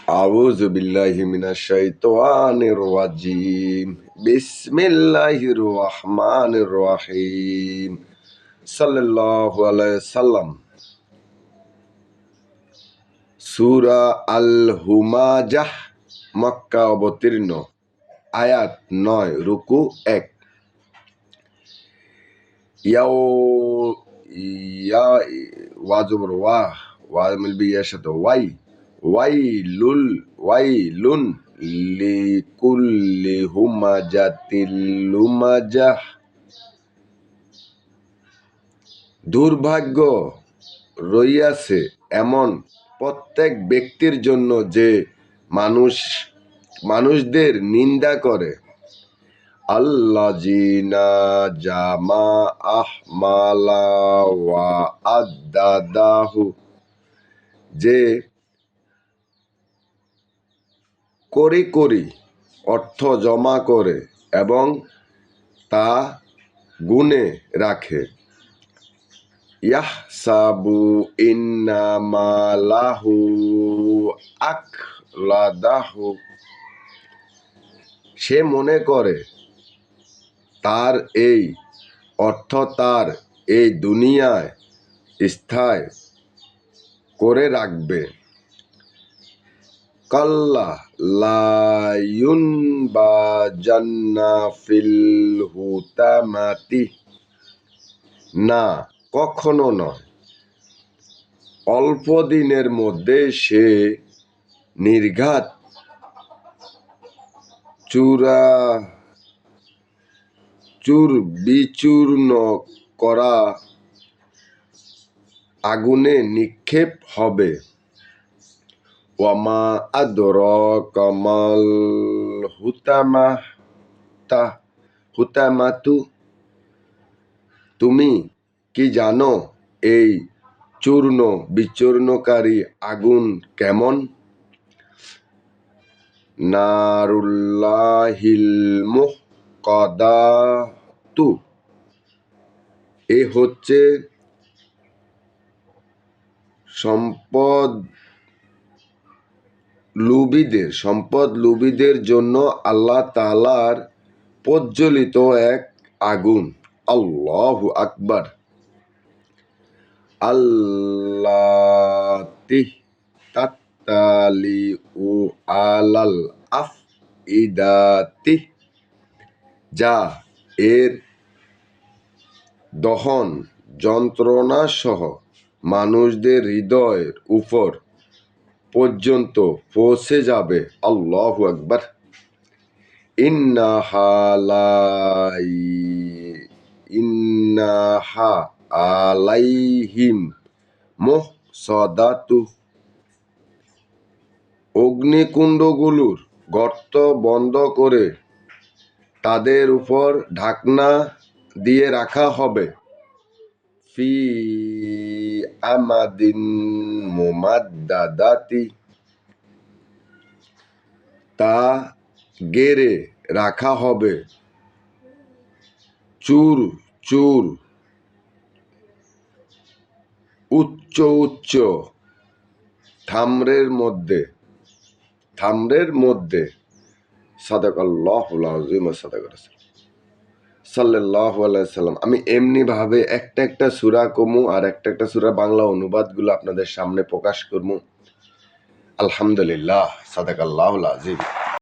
আউযু বিল্লাহি মিনাশ শাইতানির রাজিম। বিসমিল্লাহির রহমানির রহিম। সাল্লাল্লাহু আলাইহি সাল্লাম। সূরা আল হুমাজাহ মক্কা অবতীর্ণ, আয়াত ৯, রুকু ১। ইয়া ওয়াজবর ওয়া মিলবি ইয়ার সাথে ওয়াইলুন লিকুল্লি হুমাজাতিল লুমাজাহ। দুর্ভাগ্য রইয়াছে এমন প্রত্যেক ব্যক্তির জন্য যে মানুষদের নিন্দা করে। আল্লাযিনা জামাআহ মালা ওয়া আদ্দাদাহু, যে করি অর্থ জমা করে এবং তা গুণে রাখে। ইয়াহসাবু ইন্না মালাহু আখলাদাহু, সে মনে করে তার এই অর্থ তার এই দুনিয়ায় স্থায়ী করে রাখবে। কাল্লা লা ইউনবাযান্না ফিল হুতামাতি, না, কখনো নয়, অল্প দিনের মধ্যে সে নির্ঘাত চূর্ণ করা আগুনে নিক্ষেপ হবে। ওয়ামা আদরাকা মাল হুতামাতু, তুমি কি জানো এই চূর্ণ বিচূর্ণকারী আগুন কেমন? নারুল্লাহিল মুহকাদাতু, এ হচ্ছে সম্পদ লুভীদের জন্য আল্লাহ তাআলার প্রজ্বলিত এক আগুন। আল্লাহু আকবার। আল্লাতী তাত্তালিউ আলাল আফইদাতি, যা এর দহন যন্ত্রণা সহ মানুষদের হৃদয়ের উপর পর্যন্ত পৌঁছে যাবে। আল্লাহু আকবার। ইন্নাহা আলাইহিম মুহসাদাতু, অগ্নিকুণ্ডগুলোর গর্ত বন্ধ করে তাদের উপর ঢাকনা দিয়ে রাখা হবে। ফি আমাদিন মুমাদ্দাদাতি, তা গেড়ে রাখা হবে চূড় উচ্চ থাম্রের মধ্যে। সাদাকাল্লাহুল আযীম ওয়া সাদাকা রাসূল সাল্লাল্লাহু আলাইহি সাল্লাম। আমি এমনি ভাবে একটা সূরা কমু আর একটা সূরা বাংলা অনুবাদগুলো আপনাদের সামনে প্রকাশ করবো। আলহামদুলিল্লাহ, সাদাকাল্লাহুল আযীম।